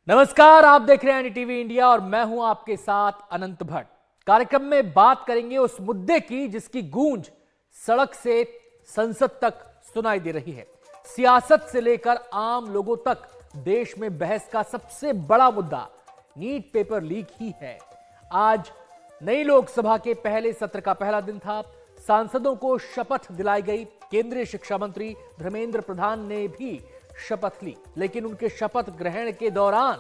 नमस्कार, आप देख रहे हैं एनडीटीवी इंडिया और मैं हूं आपके साथ अनंत भट्ट। कार्यक्रम में बात करेंगे उस मुद्दे की जिसकी गूंज सड़क से संसद तक सुनाई दे रही है। सियासत से लेकर आम लोगों तक देश में बहस का सबसे बड़ा मुद्दा नीट पेपर लीक ही है। आज नई लोकसभा के पहले सत्र का पहला दिन था। सांसदों को शपथ दिलाई गई। केंद्रीय शिक्षा मंत्री धर्मेंद्र प्रधान ने भी शपथ ली, लेकिन उनके शपथ ग्रहण के दौरान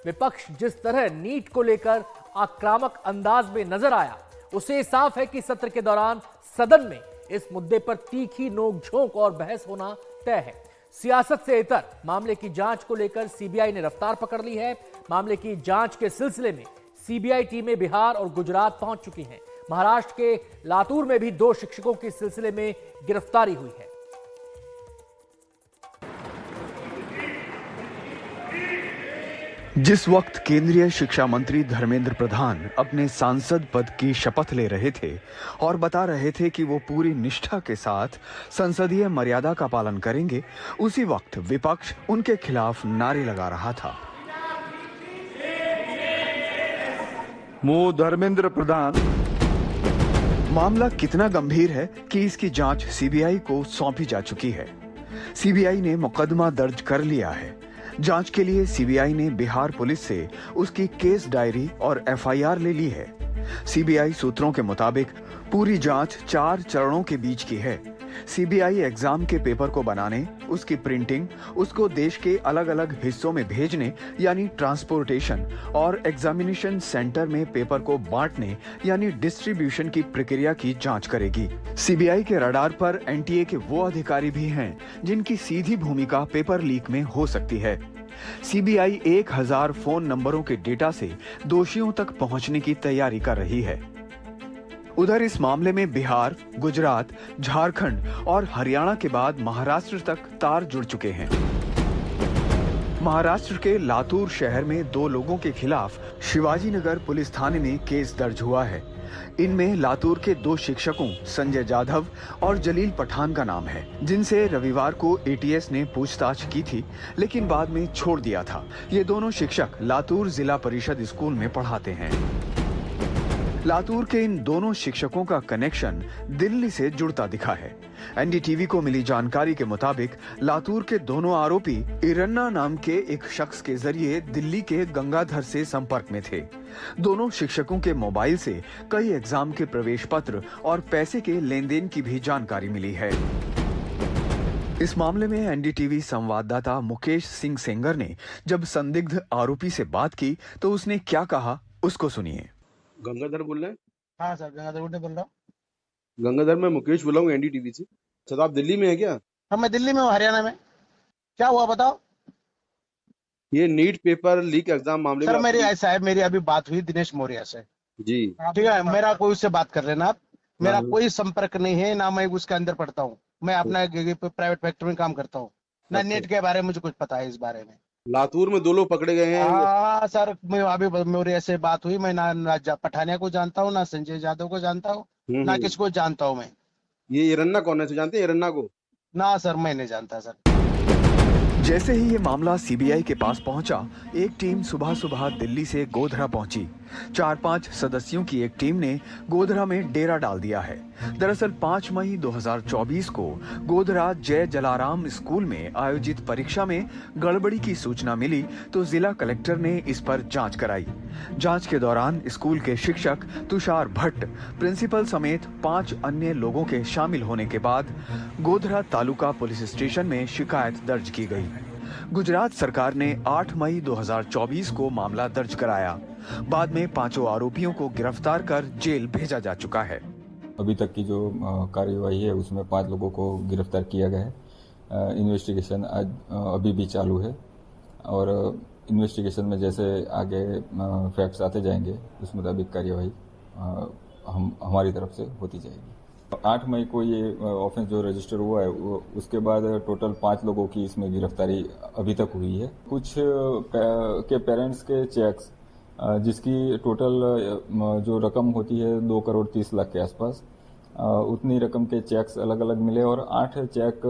विपक्ष जिस तरह नीट को लेकर आक्रामक अंदाज में नजर आया, उससे साफ है कि सत्र के दौरान सदन में इस मुद्दे पर तीखी नोकझोंक और बहस होना तय है। सियासत से इतर मामले की जांच को लेकर सीबीआई ने रफ्तार पकड़ ली है। मामले की जांच के सिलसिले में सीबीआई टीमें बिहार और गुजरात पहुंच चुकी हैं। महाराष्ट्र के लातूर में भी 2 शिक्षकों के सिलसिले में गिरफ्तारी हुई है। जिस वक्त केंद्रीय शिक्षा मंत्री धर्मेंद्र प्रधान अपने सांसद पद की शपथ ले रहे थे और बता रहे थे कि वो पूरी निष्ठा के साथ संसदीय मर्यादा का पालन करेंगे, उसी वक्त विपक्ष उनके खिलाफ नारे लगा रहा था। मु धर्मेंद्र प्रधान। मामला कितना गंभीर है कि इसकी जांच सीबीआई को सौंपी जा चुकी है। सीबीआई ने मुकदमा दर्ज कर लिया है। जांच के लिए सीबीआई ने बिहार पुलिस से उसकी केस डायरी और एफआईआर ले ली है। सीबीआई सूत्रों के मुताबिक पूरी जांच 4 चरणों के बीच की है। सीबीआई एग्जाम के पेपर को बनाने, उसकी प्रिंटिंग, उसको देश के अलग अलग हिस्सों में भेजने यानी ट्रांसपोर्टेशन और एग्जामिनेशन सेंटर में पेपर को बांटने यानी डिस्ट्रीब्यूशन की प्रक्रिया की जांच करेगी। सीबीआई के रडार पर एनटीए के वो अधिकारी भी हैं जिनकी सीधी भूमिका पेपर लीक में हो सकती है। सीबीआई 1000 फोन नंबरों के डेटा से दोषियों तक पहुंचने की तैयारी कर रही है। उधर इस मामले में बिहार, गुजरात, झारखंड और हरियाणा के बाद महाराष्ट्र तक तार जुड़ चुके हैं। महाराष्ट्र के लातूर शहर में 2 लोगों के खिलाफ शिवाजीनगर पुलिस थाने में केस दर्ज हुआ है। इनमें लातूर के 2 शिक्षकों संजय जाधव और जलील पठान का नाम है, जिनसे रविवार को एटीएस ने पूछताछ की थी, लेकिन बाद में छोड़ दिया था। ये दोनों शिक्षक लातूर जिला परिषद स्कूल में पढ़ाते हैं। लातूर के इन दोनों शिक्षकों का कनेक्शन दिल्ली से जुड़ता दिखा है। एनडीटीवी को मिली जानकारी के मुताबिक लातूर के दोनों आरोपी इरन्ना नाम के एक शख्स के जरिए दिल्ली के गंगाधर से संपर्क में थे। दोनों शिक्षकों के मोबाइल से कई एग्जाम के प्रवेश पत्र और पैसे के लेन देन की भी जानकारी मिली है। इस मामले में एनडीटीवी संवाददाता मुकेश सिंह सेंगर ने जब संदिग्ध आरोपी से बात की तो उसने क्या कहा, उसको सुनिए। गंगाधर बोल रहे हैं? हाँ सर, गंगाधर बोल रहा हूँ। गंगाधर, मैं मुकेश बोला हूँ एनडीटीवी से। सर, आप दिल्ली में है क्या? हाँ, मैं दिल्ली में हूँ, हरियाणा में। क्या हुआ बताओ। ये नीट पेपर लीक एग्जाम मामले सर, में मेरी अभी बात हुई दिनेश मौर्य से। जी, ठीक है, मेरा कोई उससे बात कर लेना आप। मेरा हाँ। कोई संपर्क नहीं है, ना मैं उसके अंदर पढ़ता हूँ। मैं अपना प्राइवेट फैक्ट्री में काम करता हूँ। ना अच्छा। नेट के बारे में मुझे कुछ पता है इस बारे में। लातूर में 2 लोग पकड़े गए हैं। हाँ सर, मैं अभी मौर्य से बात हुई। मैं ना पठानिया को जानता हूँ, ना संजय यादव को जानता हूँ, ना किसको जानता हूँ मैं। ये इरन्ना कौन है, जानते हैं इरन्ना को? ना सर, मैं नहीं जानता सर। जैसे ही ये मामला सीबीआई के पास पहुंचा, एक टीम सुबह सुबह दिल्ली से गोधरा पहुंची। 4-5 सदस्यों की एक टीम ने गोधरा में डेरा डाल दिया है। दरअसल 5 मई 2024 को गोधरा जय जलाराम स्कूल में आयोजित परीक्षा में गड़बड़ी की सूचना मिली तो जिला कलेक्टर ने इस पर जांच कराई। जांच के दौरान स्कूल के शिक्षक तुषार भट्ट, प्रिंसिपल समेत 5 अन्य लोगों के शामिल होने के बाद गोधरा तालुका पुलिस स्टेशन में शिकायत दर्ज की गई। गुजरात सरकार ने 8 मई 2024 को मामला दर्ज कराया। बाद में 5 आरोपियों को गिरफ्तार कर जेल भेजा जा चुका है। अभी तक की जो कार्यवाही है उसमें 5 लोगों को गिरफ्तार किया गया है। इन्वेस्टिगेशन आज अभी भी चालू है और इन्वेस्टिगेशन में जैसे आगे फैक्ट्स आते जाएंगे उस मुताबिक कार्यवाही हमारी तरफ से होती जाएगी। 8 मई को ये ऑफेंस जो रजिस्टर हुआ है उसके बाद टोटल 5 लोगों की इसमें गिरफ्तारी अभी तक हुई है। कुछ के पेरेंट्स के चेक्स जिसकी टोटल जो रकम होती है 2 करोड़ 30 लाख के आसपास, उतनी रकम के चेक्स अलग अलग मिले और 8 चेक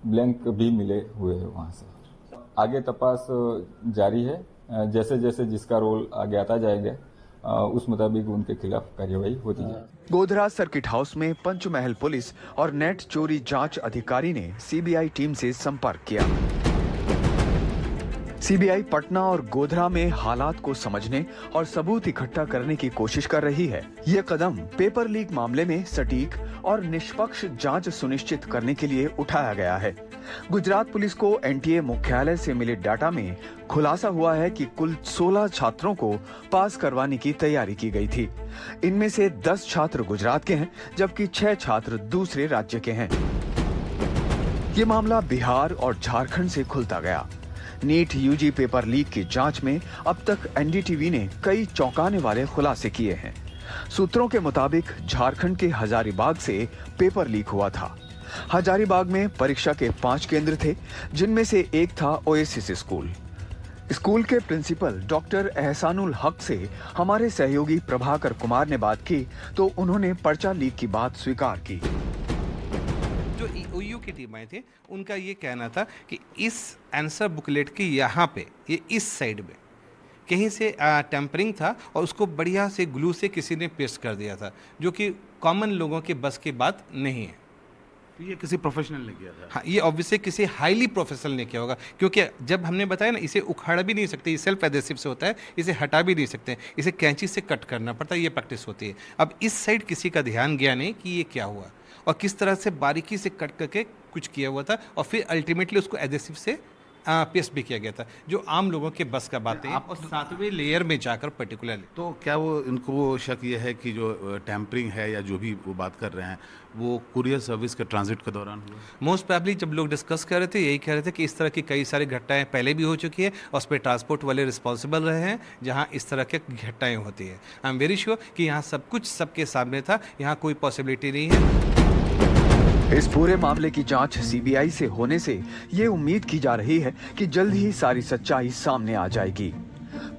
ब्लैंक भी मिले हुए हैं वहाँ से। आगे तपास जारी है। जैसे जैसे जिसका रोल आगे आता जाएगा उस मुताबिक उनके खिलाफ कार्यवाही होती जाएगी। गोधरा सर्किट हाउस में पंचमहल पुलिस और नेट चोरी जांच अधिकारी ने सीबीआई टीम से संपर्क किया। सीबीआई पटना और गोधरा में हालात को समझने और सबूत इकट्ठा करने की कोशिश कर रही है। ये कदम पेपर लीक मामले में सटीक और निष्पक्ष जांच सुनिश्चित करने के लिए उठाया गया है। गुजरात पुलिस को एनटीए मुख्यालय से मिले डाटा में खुलासा हुआ है कि कुल 16 छात्रों को पास करवाने की तैयारी की गई थी। इनमें से 10 छात्र गुजरात के हैं, जबकि 6 छात्र दूसरे राज्य के हैं। ये मामला बिहार और झारखंड से खुलता गया। नीट यूजी पेपर लीक की जांच में अब तक एनडीटीवी ने कई चौंकाने वाले खुलासे किए हैं। सूत्रों के मुताबिक झारखंड के हजारीबाग से पेपर लीक हुआ था। हजारीबाग में परीक्षा के 5 केंद्र थे, जिनमें से एक था ओएसिस स्कूल। स्कूल के प्रिंसिपल डॉक्टर एहसानुल हक से हमारे सहयोगी प्रभाकर कुमार ने बात की तो उन्होंने पर्चा लीक की बात स्वीकार की। जो OU की टीमें थे उनका ये कहना था कि इस आंसर बुकलेट के यहाँ पे ये इस साइड में कहीं से टेम्परिंग था और उसको बढ़िया से ग्लू से किसी ने पेस्ट कर दिया था, जो कि कॉमन लोगों के बस की बात नहीं है। ये किसी प्रोफेशनल ने किया था? हाँ, ये ऑब्वियसली किसी हाईली प्रोफेशनल ने किया होगा, क्योंकि जब हमने बताया ना इसे उखाड़ भी नहीं सकते, ये सेल्फ एडेसिव से होता है, इसे हटा भी नहीं सकते, इसे कैंची से कट करना पड़ता है, ये प्रैक्टिस होती है। अब इस साइड किसी का ध्यान गया नहीं कि ये क्या हुआ और किस तरह से बारीकी से कट करके कुछ किया हुआ था और फिर अल्टीमेटली उसको एडेसिव से पेस्ट भी किया गया था, जो आम लोगों के बस का बात है। और 7वें लेयर में जाकर पर्टिकुलरली तो क्या वो इनको शक ये है कि जो टैंपरिंग है या जो भी वो बात कर रहे हैं वो कुरियर सर्विस के ट्रांजिट के दौरान हुआ? मोस्ट प्रोबेबली जब लोग डिस्कस कर रहे थे यही कह रहे थे कि इस तरह की कई सारी घटनाएं पहले भी हो चुकी है और उस पर ट्रांसपोर्ट वाले रिस्पॉन्सिबल रहे हैं जहां इस तरह की घटनाएं होती है। आई एम वेरी श्योर कि यहाँ सब कुछ सबके सामने था, यहाँ कोई पॉसिबिलिटी नहीं है। इस पूरे मामले की जांच सीबीआई से होने से ये उम्मीद की जा रही है कि जल्द ही सारी सच्चाई सामने आ जाएगी।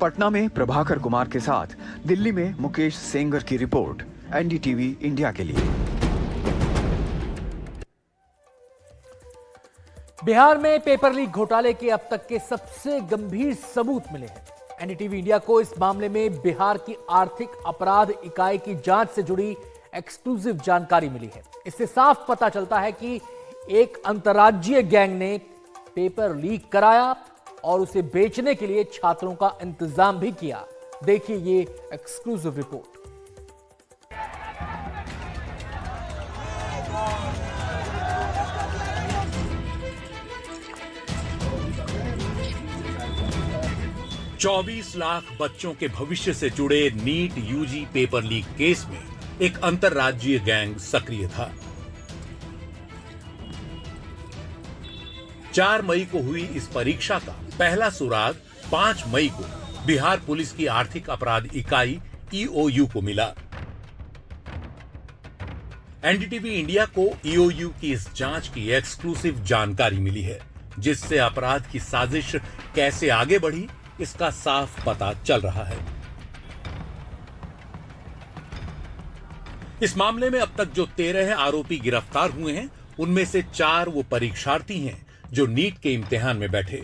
पटना में प्रभाकर कुमार के साथ दिल्ली में मुकेश सेंगर की रिपोर्ट, एनडीटीवी इंडिया के लिए। बिहार में पेपर लीक घोटाले के अब तक के सबसे गंभीर सबूत मिले हैं। एनडीटीवी इंडिया को इस मामले में बिहार की आर्थिक अपराध इकाई की जांच से जुड़ी एक्सक्लूसिव जानकारी मिली है। इससे साफ पता चलता है कि एक अंतर्राज्यीय गैंग ने पेपर लीक कराया और उसे बेचने के लिए छात्रों का इंतजाम भी किया। देखिए ये एक्सक्लूसिव रिपोर्ट। $24 लाख बच्चों के भविष्य से जुड़े NEET UG paper leak case में एक अंतर्राज्यीय गैंग सक्रिय था। 4 मई को हुई इस परीक्षा का पहला सुराग 5 मई को बिहार पुलिस की आर्थिक अपराध इकाई EOU को मिला। एनडीटीवी इंडिया को EOU की इस जांच की एक्सक्लूसिव जानकारी मिली है, जिससे अपराध की साजिश कैसे आगे बढ़ी इसका साफ पता चल रहा है। इस मामले में अब तक जो 13 आरोपी गिरफ्तार हुए हैं, उनमें से 4 वो परीक्षार्थी हैं जो नीट के इम्तिहान में बैठे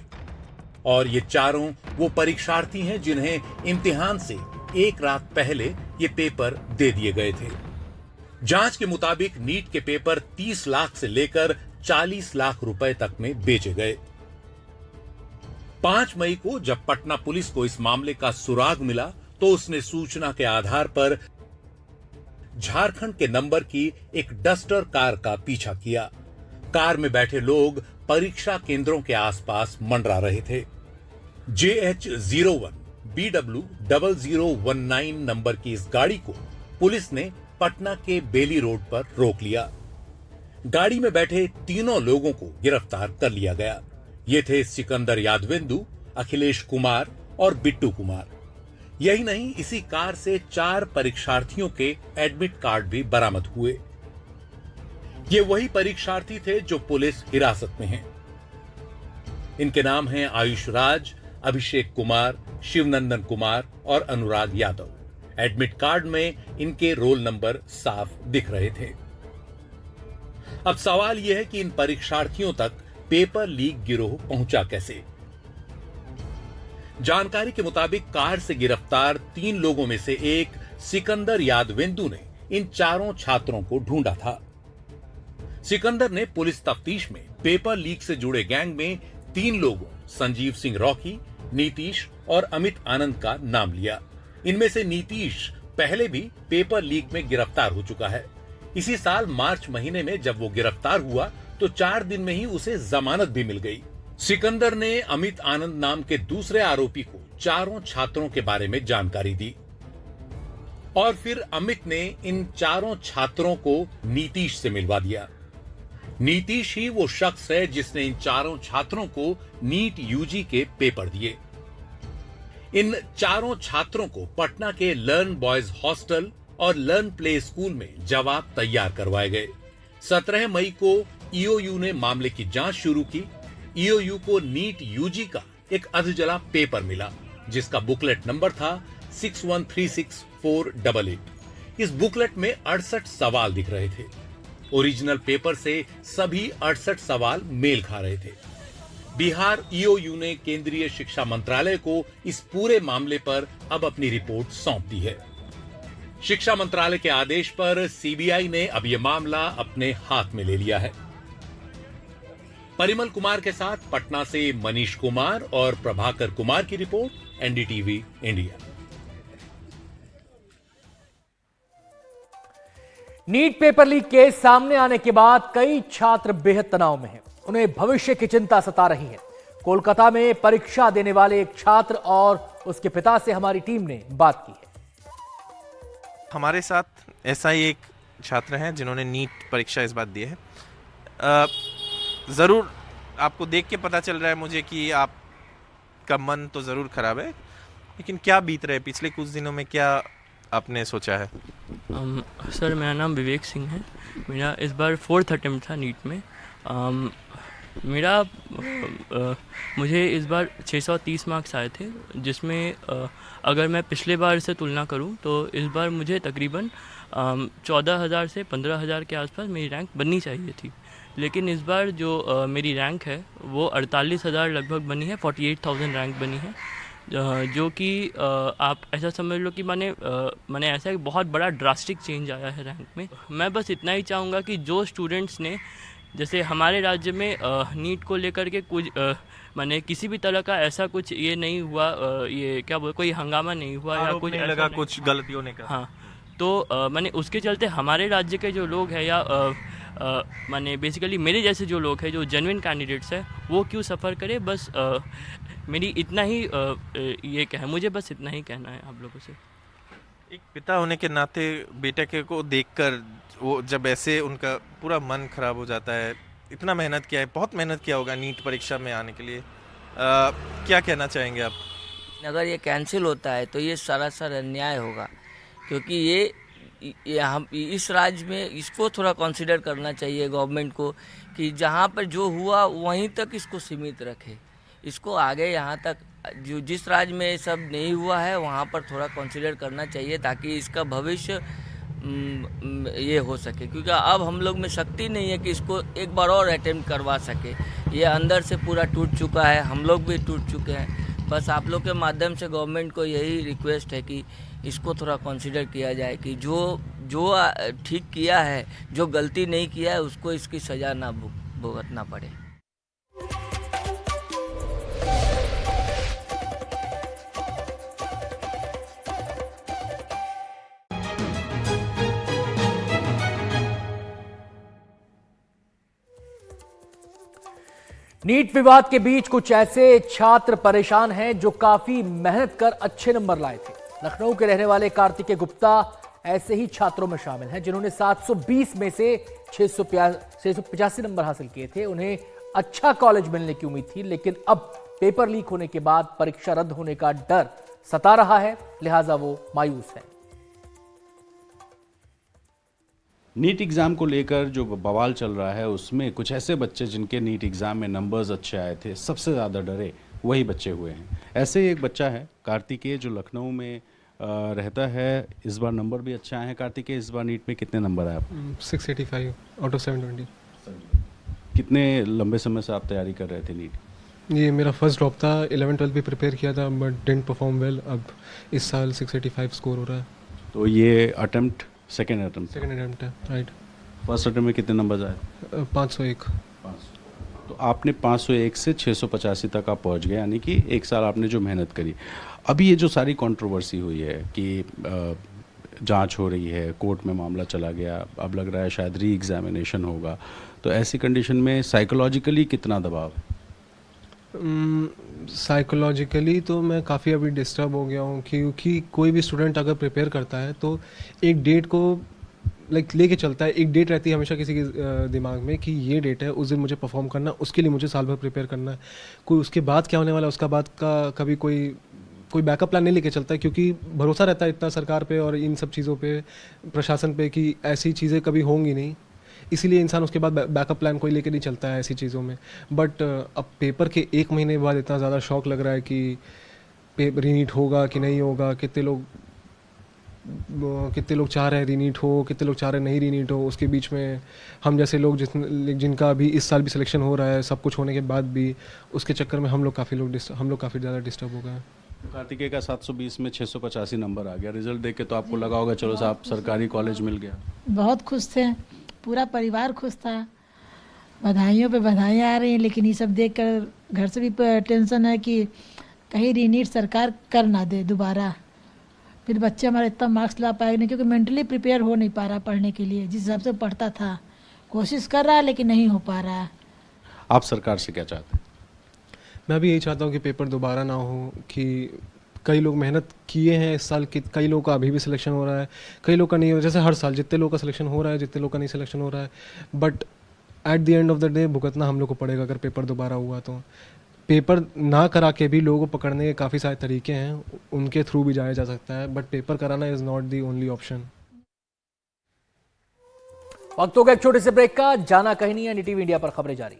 और ये चारों वो परीक्षार्थी हैं जिन्हें इम्तिहान से एक रात पहले ये पेपर दे दिए गए थे। जांच के मुताबिक नीट के पेपर 30 लाख से लेकर 40 लाख रुपए तक में बेचे गए। 5 मई को जब पटना पुलिस को इस मामले का सुराग मिला तो उसने सूचना के आधार पर झारखंड के नंबर की एक डस्टर कार का पीछा किया। कार में बैठे लोग परीक्षा केंद्रों के आसपास मंडरा रहे थे। JH01 BW 0019 नंबर की इस गाड़ी को पुलिस ने पटना के बेली रोड पर रोक लिया। गाड़ी में बैठे तीनों लोगों को गिरफ्तार कर लिया गया। ये थे सिकंदर यादवेंदु, अखिलेश कुमार और बिट्टू कुमार। यही नहीं, इसी कार से 4 परीक्षार्थियों के एडमिट कार्ड भी बरामद हुए। ये वही परीक्षार्थी थे जो पुलिस हिरासत में हैं। इनके नाम हैं आयुष राज, अभिषेक कुमार, शिवनंदन कुमार और अनुराग यादव। एडमिट कार्ड में इनके रोल नंबर साफ दिख रहे थे। अब सवाल यह है कि इन परीक्षार्थियों तक पेपर लीक गिरोह पहुंचा कैसे। जानकारी के मुताबिक कार से गिरफ्तार 3 लोगों में से एक सिकंदर यादवेंदु ने इन चारों छात्रों को ढूंढा था। सिकंदर ने पुलिस तफ्तीश में पेपर लीक से जुड़े गैंग में 3 लोगों संजीव सिंह रॉकी, नीतीश और अमित आनंद का नाम लिया। इनमें से नीतीश पहले भी पेपर लीक में गिरफ्तार हो चुका है। इसी साल मार्च महीने में जब वो गिरफ्तार हुआ तो 4 दिन में ही उसे जमानत भी मिल गई। सिकंदर ने अमित आनंद नाम के दूसरे आरोपी को चारों छात्रों के बारे में जानकारी दी और फिर अमित ने इन चारों छात्रों को नीतीश से मिलवा दिया। नीतीश ही वो शख्स है जिसने इन चारों छात्रों को नीट यूजी के पेपर दिए। इन चारों छात्रों को पटना के लर्न बॉयज हॉस्टल और लर्न प्ले स्कूल में जवाब तैयार करवाए गए। 17 मई को ईओयू ने मामले की जांच शुरू की। ईओयू को नीट यूजी का एक अधजला पेपर मिला जिसका बुकलेट नंबर था 6136488। इस बुकलेट में 68 सवाल दिख रहे थे। ओरिजिनल पेपर से सभी 68 सवाल मेल खा रहे थे। बिहार ईओयू ने केंद्रीय शिक्षा मंत्रालय को इस पूरे मामले पर अब अपनी रिपोर्ट सौंप दी है। शिक्षा मंत्रालय के आदेश पर सीबीआई ने अब यह मामला अपने हाथ में ले लिया है। परिमल कुमार के साथ पटना से मनीष कुमार और प्रभाकर कुमार की report, NDTV India. NEET paper leak case सामने आने के बाद कई छात्र बेहद तनाव में हैं। उन्हें भविष्य की चिंता सता रही है। कोलकाता में परीक्षा देने वाले एक छात्र और उसके पिता से हमारी टीम ने बात की है। हमारे साथ ऐसा ही एक छात्र हैं जिन्होंने नीट परीक्षा इस बार दी है। ज़रूर आपको देख के पता चल रहा है मुझे कि आपका मन तो ज़रूर ख़राब है, लेकिन क्या बीत रहे पिछले कुछ दिनों में, क्या आपने सोचा है? सर मेरा नाम विवेक सिंह है। मेरा इस बार 4th अटेम्प्ट था नीट में। मुझे इस बार 630 मार्क्स आए थे, जिसमें अगर मैं पिछले बार से तुलना करूं तो इस बार मुझे तकरीबन 14,000 से 15,000 के आसपास मेरी रैंक बननी चाहिए थी। लेकिन इस बार जो मेरी रैंक है वो 48,000 लगभग बनी है, 48,000 रैंक बनी है, जो कि आप ऐसा समझ लो कि मैंने ऐसा एक बहुत बड़ा ड्रास्टिक चेंज आया है रैंक में। मैं बस इतना ही चाहूँगा कि जो स्टूडेंट्स ने, जैसे हमारे राज्य में नीट को लेकर के कुछ माने किसी भी तरह का ऐसा कुछ ये नहीं हुआ, ये क्या बोल, कोई हंगामा नहीं हुआ या कुछ नहीं लगा कुछ गलतियों ने का। हाँ, तो मैंने उसके चलते हमारे राज्य के जो लोग हैं या माने बेसिकली मेरे जैसे जो लोग हैं जो जेन्युइन कैंडिडेट्स हैं वो क्यों सफ़र करे। बस मेरी इतना ही ये कहे, मुझे बस इतना ही कहना है आप लोगों से। एक पिता होने के नाते बेटे के को देखकर वो जब ऐसे उनका पूरा मन खराब हो जाता है, इतना मेहनत किया है, बहुत मेहनत किया होगा नीट परीक्षा में आने के लिए, क्या कहना चाहेंगे आप? अगर ये कैंसिल होता है तो ये सरासर अन्याय होगा, क्योंकि ये हम इस राज्य में इसको थोड़ा कंसीडर करना चाहिए गवर्नमेंट को कि जहाँ पर जो हुआ वहीं तक इसको सीमित रखे। इसको आगे यहाँ तक जो जिस राज्य में सब नहीं हुआ है वहाँ पर थोड़ा कंसीडर करना चाहिए, ताकि इसका भविष्य ये हो सके। क्योंकि अब हम लोग में शक्ति नहीं है कि इसको एक बार और अटेम्प्ट करवा सके। ये अंदर से पूरा टूट चुका है, हम लोग भी टूट चुके हैं। बस आप लोग के माध्यम से गवर्नमेंट को यही रिक्वेस्ट है कि इसको थोड़ा कंसीडर किया जाए कि जो ठीक किया है, जो गलती नहीं किया है उसको इसकी सज़ा ना भुगतना पड़े। नीट विवाद के बीच कुछ ऐसे छात्र परेशान हैं जो काफी मेहनत कर अच्छे नंबर लाए थे। लखनऊ के रहने वाले कार्तिकेय गुप्ता ऐसे ही छात्रों में शामिल हैं जिन्होंने 720 में से 685 नंबर हासिल किए थे। उन्हें अच्छा कॉलेज मिलने की उम्मीद थी, लेकिन अब पेपर लीक होने के बाद परीक्षा रद्द होने का डर सता रहा है, लिहाजा वो मायूस है। नीट एग्ज़ाम को लेकर जो बवाल चल रहा है उसमें कुछ ऐसे बच्चे जिनके नीट एग्ज़ाम में नंबर्स अच्छे आए थे, सबसे ज़्यादा डरे वही बच्चे हुए हैं। ऐसे ही एक बच्चा है कार्तिकेय जो लखनऊ में रहता है। इस बार नंबर भी अच्छा आए हैं। कार्तिकेय, इस बार नीट में कितने नंबर आए आप? 685 आउट ऑफ 720। कितने लंबे समय से आप तैयारी कर रहे थे नीट? ये मेरा फर्स्ट ड्रॉप था। 11-12 भी प्रिपेयर किया था बट डिडंट परफॉर्म वेल। अब इस साल 685 स्कोर हो रहा है। तो ये अटेम्प्ट सेकेंड अटेम्प्ट है, राइट। फर्स्ट अटेम्प्ट में कितने नंबर आए? 501। तो आपने 501 से 685 तक आप पहुंच गए, यानी कि एक साल आपने जो मेहनत करी। अभी ये जो सारी कंट्रोवर्सी हुई है कि जांच हो रही है, कोर्ट में मामला चला गया, अब लग रहा है शायद री एग्जामिनेशन होगा, तो ऐसी कंडीशन में साइकोलॉजिकली कितना दबाव है? साइकोलॉजिकली तो मैं काफ़ी अभी डिस्टर्ब हो गया हूँ, क्योंकि कोई भी स्टूडेंट अगर प्रिपेयर करता है तो एक डेट को लेके चलता है। एक डेट रहती है हमेशा किसी के दिमाग में कि ये डेट है, उस दिन मुझे परफॉर्म करना, उसके लिए मुझे साल भर प्रिपेयर करना है। कोई उसके बाद क्या होने वाला है उसका बाद का कभी कोई बैकअप प्लान नहीं लेके चलता है, क्योंकि भरोसा रहता है इतना सरकार पे और इन सब चीज़ों पे, प्रशासन पे, कि ऐसी चीज़ें कभी होंगी नहीं। इसीलिए इंसान उसके बाद बैकअप प्लान कोई लेके नहीं चलता है ऐसी चीज़ों में। बट अब पेपर के 1 महीने बाद इतना ज़्यादा शौक लग रहा है कि रीनीट होगा कि नहीं होगा, कितने लोग चाह रहे हैं रीनीट हो, कितने लोग चाह रहे हैं नहीं रीनीट हो। उसके बीच में हम जैसे लोग जिनका अभी इस साल भी सिलेक्शन हो रहा है, सब कुछ होने के बाद भी, उसके चक्कर में हम लोग काफ़ी ज़्यादा डिस्टर्ब हो गए हैं। कार्तिकेय का 720 में 685 नंबर आ गया। रिजल्ट देख के तो आपको लगा होगा चलो साहब सरकारी कॉलेज मिल गया। बहुत खुश थे, पूरा परिवार खुश था। बधाइयों पे बधाइयाँ आ रही हैं, लेकिन ये सब देखकर घर से भी टेंशन है कि कहीं रीनीट सरकार कर ना दे दोबारा, फिर बच्चे हमारे इतना मार्क्स ला पाएंगे नहीं, क्योंकि मेंटली प्रिपेयर हो नहीं पा रहा पढ़ने के लिए जिस हिसाब से पढ़ता था। कोशिश कर रहा है लेकिन नहीं हो पा रहा है। आप सरकार से क्या चाहते हैं? मैं भी यही चाहता हूँ कि पेपर दोबारा ना हो, कि कई लोग मेहनत किए हैं इस साल, कई लोगों का अभी भी सिलेक्शन हो रहा है, कई लोग का नहीं हो रहा। जैसे हर साल जितने लोग का सिलेक्शन हो रहा है, जितने लोग का नहीं सिलेक्शन हो रहा है, but at the end of the day भुगतना हम लोग को पड़ेगा अगर पेपर दोबारा हुआ तो। पेपर ना करा के भी लोगों को पकड़ने के काफ़ी सारे तरीके हैं, उनके थ्रू भी जाया जा सकता है, बट पेपर कराना is not the only option. वक्त हो गया एक छोटे से ब्रेक का, जाना कहीं नहीं है। NDTV इंडिया पर खबरें जारी।